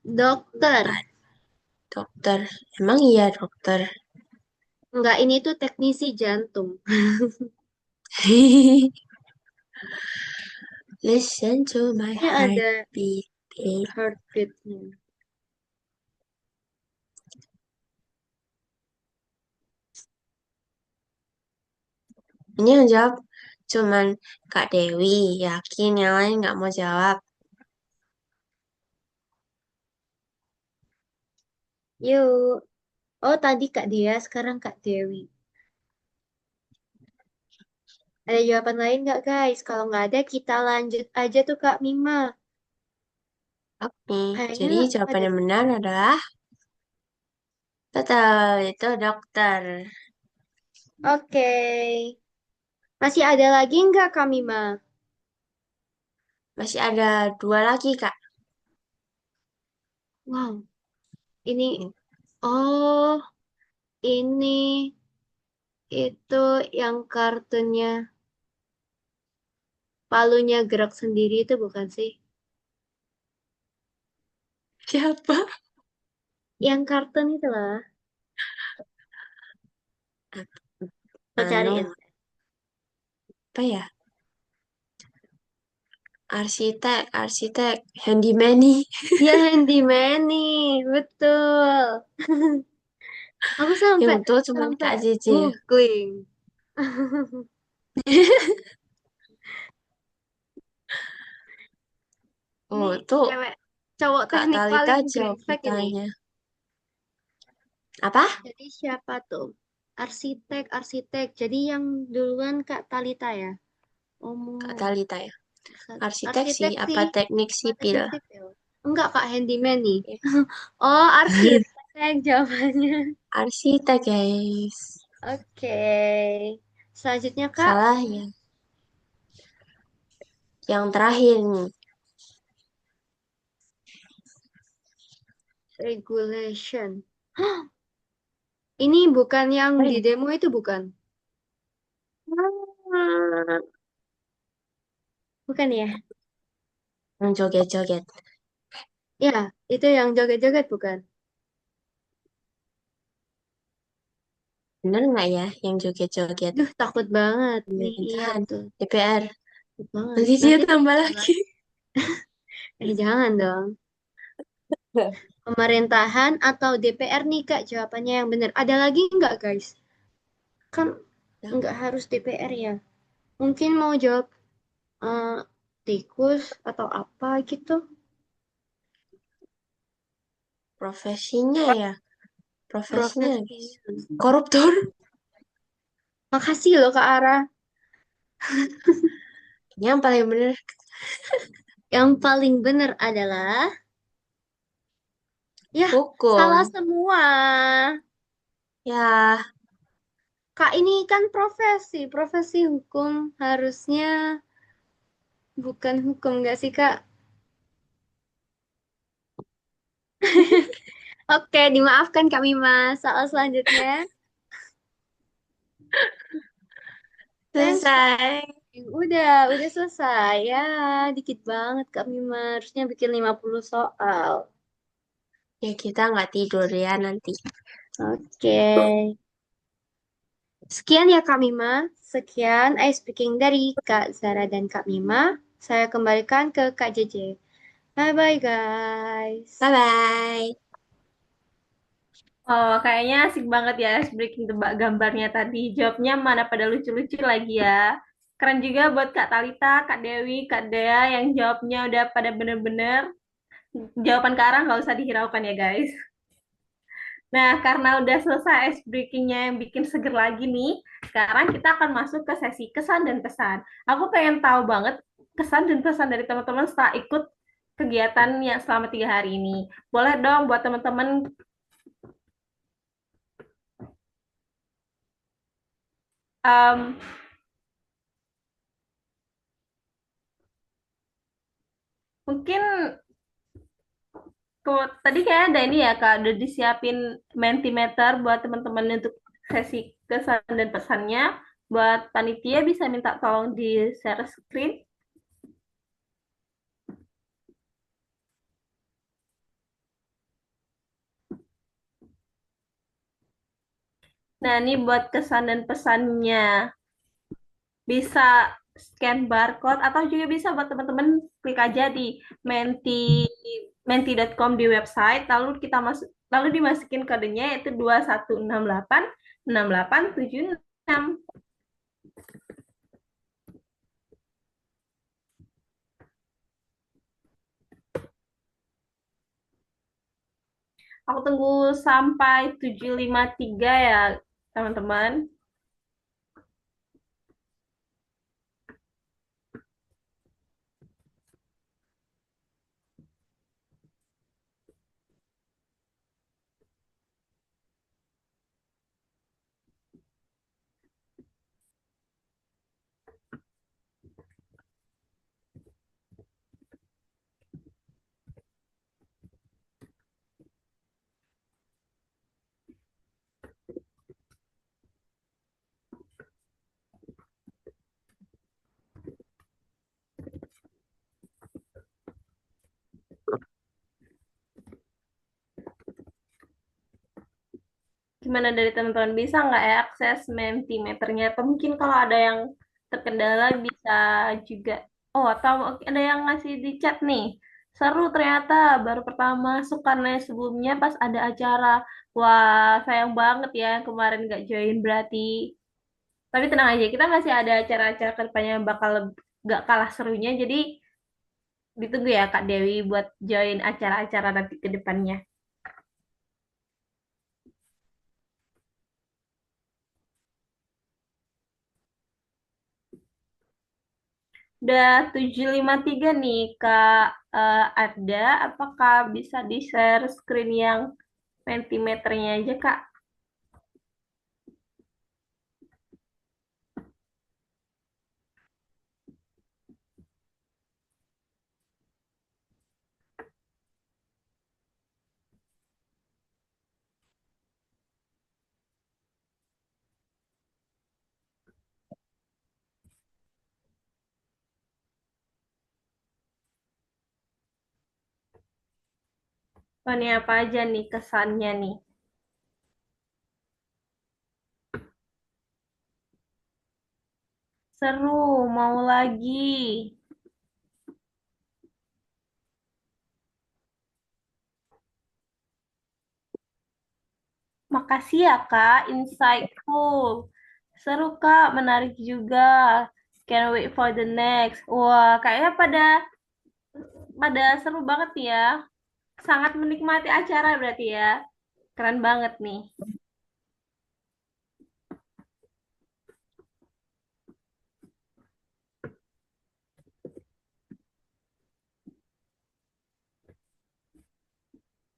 Dokter. dokter. Emang iya dokter. Enggak, ini tuh teknisi jantung. Listen to my Ini ada heartbeat. heartbeatnya. Ini yang jawab cuman Kak Dewi. Yakin yang lain nggak mau jawab. Yuk. Oh, tadi Kak Dia, sekarang Kak Dewi. Ada jawaban lain nggak, guys? Kalau nggak ada, kita lanjut aja tuh Kak Mima. Oke, Kayaknya jadi jawaban ada. yang benar adalah betul, itu dokter. Oke. Masih ada lagi nggak, Kak Mima? Masih ada dua lagi, Kak. Wow, ini. Oh, ini. Itu yang kartunnya palunya gerak sendiri itu bukan sih? Siapa? Yang kartun itu lah. Aku cariin. Anu, apa ya? Arsitek, handyman. Ya, Handyman, betul. Aku Yang sampai betul cuma sampai Kak JJ. googling. Ini Oh, tuh cewek cowok Kak teknik Talita paling jawab brengsek ini. ditanya. Apa? Jadi siapa tuh? Arsitek. Jadi yang duluan Kak Talita ya? Kak Oh, Talita ya. Arsitek sih, arsitek apa sih. teknik Apa sipil? teknik sipil? Enggak Kak, Handyman nih. Ya. Oh, arsitek jawabannya. Arsitek, guys. Oke. Selanjutnya Kak, Salah ya. Yang terakhir nih. regulation. Ini bukan yang Apa di ya? demo itu bukan? Bukan ya? Yang joget-joget. Ya, itu yang joget-joget bukan? Bener nggak ya yang joget-joget? Duh, takut banget nih. Iya Pemerintahan, tuh, DPR. takut banget. Nanti dia Nanti tambah salah. lagi. Jangan dong. Pemerintahan atau DPR nih Kak, jawabannya yang benar. Ada lagi nggak guys? Kan nggak harus DPR ya. Mungkin mau jawab eh, tikus atau apa gitu. Profesinya ya. Profesinya Profesi. koruptor. Makasih loh Kak Ara. Yang paling bener Yang paling benar adalah, ya, salah hukum. semua. Ya, Kak, ini kan profesi hukum harusnya bukan hukum nggak sih Kak? Oke, dimaafkan kami Mas. Soal selanjutnya, thanks Kak. selesai. Udah selesai ya. Dikit banget Kak Mima. Harusnya bikin 50 soal. Ya kita nggak tidur ya nanti. Oke. Sekian ya Kak Mima. Sekian ice speaking dari Kak Zara dan Kak Mima. Saya kembalikan ke Kak JJ. Bye-bye guys. Bye-bye. Oh, kayaknya asik banget ya breaking tebak gambarnya tadi. Jawabnya mana pada lucu-lucu lagi ya. Keren juga buat Kak Talita, Kak Dewi, Kak Dea yang jawabnya udah pada bener-bener. Jawaban Kak Ara nggak usah dihiraukan ya guys. Nah, karena udah selesai ice breakingnya yang bikin seger lagi nih, sekarang kita akan masuk ke sesi kesan dan pesan. Aku pengen tahu banget kesan dan pesan dari teman-teman setelah ikut kegiatan yang selama 3 hari ini. Boleh dong buat teman-teman. em, Mungkin tadi kayak ada ini ya Kak, udah disiapin Mentimeter buat teman-teman untuk sesi kesan dan pesannya. Buat panitia bisa minta tolong di share screen. Nah, ini buat kesan dan pesannya. Bisa scan barcode atau juga bisa buat teman-teman klik aja di menti menti.com di website lalu dimasukin kodenya yaitu 21686876. Aku tunggu sampai 753 ya, teman-teman. Gimana dari teman-teman bisa nggak ya akses Mentimeternya? Atau mungkin kalau ada yang terkendala bisa juga. Oh, atau ada yang ngasih di chat nih. Seru ternyata baru pertama masuk karena sebelumnya pas ada acara. Wah, sayang banget ya kemarin nggak join berarti. Tapi tenang aja, kita masih ada acara-acara ke depannya yang bakal nggak kalah serunya. Jadi ditunggu ya Kak Dewi buat join acara-acara nanti ke depannya. Udah 7:53 nih, Kak Arda. Apakah bisa di-share screen yang Mentimeternya aja, Kak? Oh, ini apa aja nih kesannya nih? Seru, mau lagi. Makasih ya, Kak. Insightful. Seru, Kak. Menarik juga. Can't wait for the next. Wah, kayaknya pada seru banget nih ya. Sangat menikmati acara berarti ya. Keren banget nih.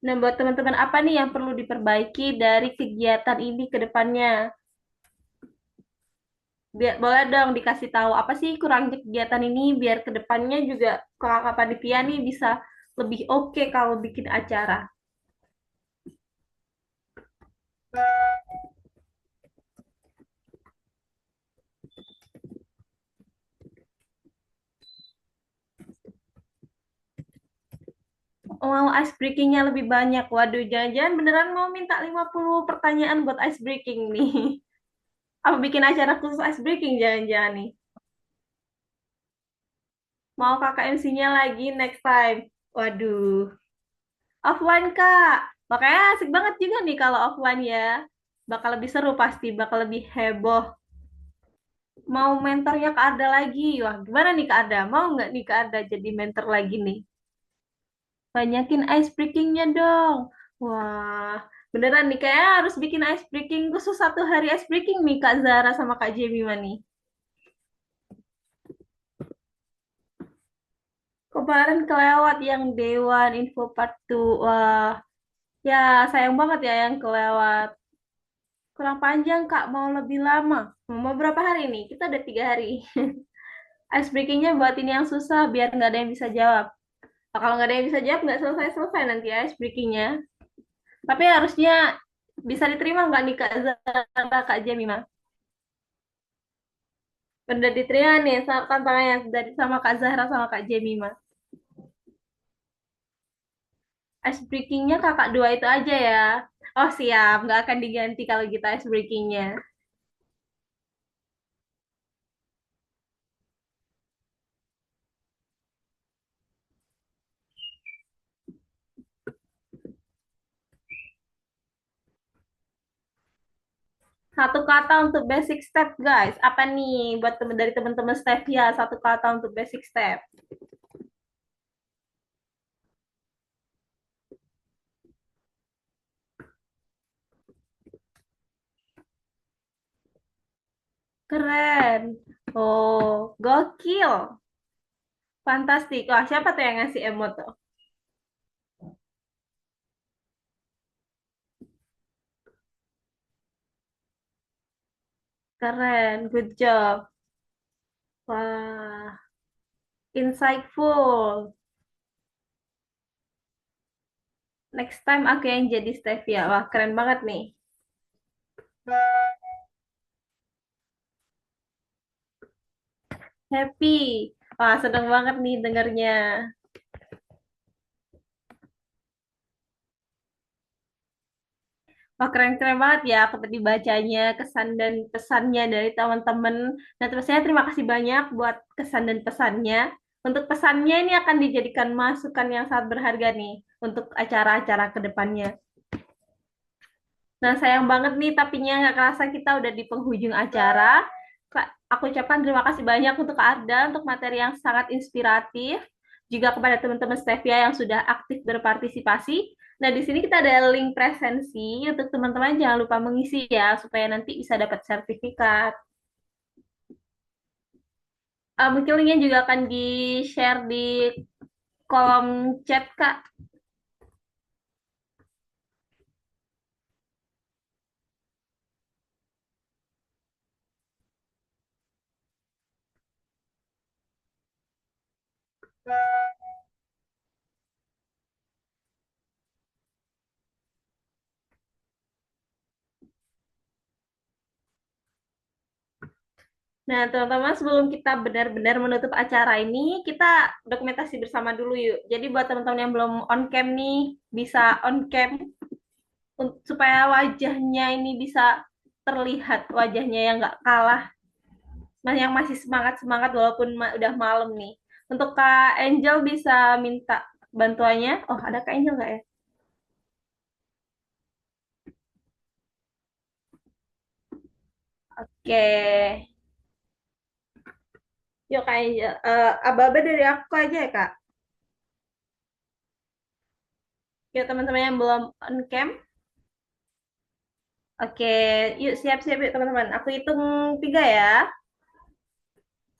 Nah, buat teman-teman apa nih yang perlu diperbaiki dari kegiatan ini ke depannya? Boleh dong dikasih tahu apa sih kurangnya kegiatan ini biar ke depannya juga kakak panitia nih bisa lebih oke kalau bikin acara. Mau ice breakingnya lebih banyak. Waduh, jangan-jangan beneran mau minta 50 pertanyaan buat ice breaking nih. Apa bikin acara khusus ice breaking jangan-jangan nih. Mau kakak MC-nya lagi next time. Waduh. Offline, Kak. Makanya asik banget juga nih kalau offline ya. Bakal lebih seru pasti, bakal lebih heboh. Mau mentornya Kak Arda lagi. Wah, gimana nih Kak Arda? Mau nggak nih Kak Arda jadi mentor lagi nih? Banyakin ice breakingnya dong. Wah, beneran nih. Kayaknya harus bikin ice breaking khusus 1 hari ice breaking nih Kak Zara sama Kak Jemima nih. Kemarin kelewat yang Dewan Info Part 2. Wah, ya sayang banget ya yang kelewat. Kurang panjang, Kak. Mau lebih lama. Mau berapa hari nih? Kita udah 3 hari. Ice breakingnya buat ini yang susah, biar nggak ada yang bisa jawab. Nah, kalau nggak ada yang bisa jawab, nggak selesai-selesai nanti ya ice breakingnya. Tapi harusnya bisa diterima nggak nih, Kak Zara, Kak Jemima? Udah diterima nih tantangannya dari sama Kak Zahra sama Kak Jemima. Ice breakingnya kakak dua itu aja ya. Oh siap, nggak akan diganti kalau kita ice breakingnya. Satu kata untuk basic step, guys. Apa nih buat temen dari teman-teman step ya? Satu kata untuk basic step. Keren. Oh, gokil. Fantastik. Wah, siapa tuh yang ngasih emot tuh? Keren. Good job. Wah, insightful. Next time aku yang jadi Stevia. Wah, keren banget nih. Happy. Wah, seneng banget nih dengernya. Wah, keren-keren banget ya seperti bacanya, kesan dan pesannya dari teman-teman. Nah, terus saya terima kasih banyak buat kesan dan pesannya. Untuk pesannya ini akan dijadikan masukan yang sangat berharga nih untuk acara-acara ke depannya. Nah, sayang banget nih, tapinya nggak kerasa kita udah di penghujung acara. Aku ucapkan terima kasih banyak untuk Kak Arda, untuk materi yang sangat inspiratif. Juga kepada teman-teman Stevia yang sudah aktif berpartisipasi. Nah, di sini kita ada link presensi untuk teman-teman jangan lupa mengisi ya, supaya nanti bisa dapat sertifikat. Mungkin linknya juga akan di-share di kolom chat, Kak. Nah, teman-teman, sebelum kita benar-benar menutup acara ini, kita dokumentasi bersama dulu yuk. Jadi buat teman-teman yang belum on cam nih, bisa on cam supaya wajahnya ini bisa terlihat wajahnya yang nggak kalah, yang masih semangat-semangat walaupun udah malam nih. Untuk Kak Angel bisa minta bantuannya. Oh, ada Kak Angel nggak ya? Oke. Yuk Kak Angel. Aba-aba dari aku aja ya, Kak. Yuk teman-teman yang belum on cam. Oke, yuk siap-siap yuk teman-teman. Aku hitung 3 ya.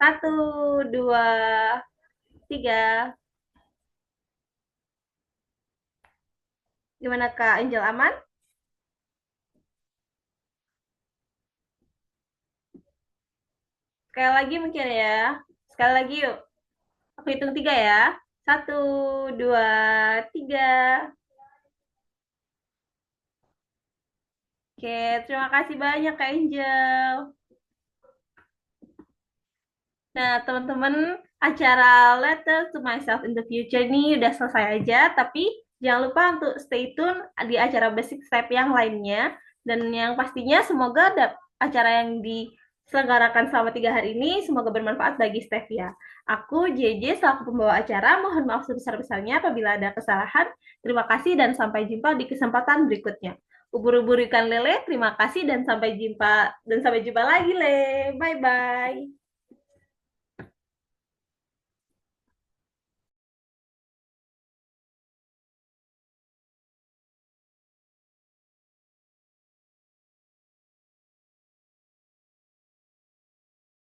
1, 2, 3. Gimana Kak Angel, aman? Sekali lagi mungkin ya. Sekali lagi yuk. Aku hitung 3 ya. 1, 2, 3. Oke, terima kasih banyak Kak Angel. Nah, teman-teman, acara Letter to Myself in the Future ini udah selesai aja, tapi jangan lupa untuk stay tune di acara Basic Step yang lainnya. Dan yang pastinya semoga acara yang diselenggarakan selama 3 hari ini semoga bermanfaat bagi Stevia. Aku JJ selaku pembawa acara, mohon maaf sebesar-besarnya apabila ada kesalahan. Terima kasih dan sampai jumpa di kesempatan berikutnya. Ubur-ubur ikan lele, terima kasih dan sampai jumpa lagi, Le. Bye bye.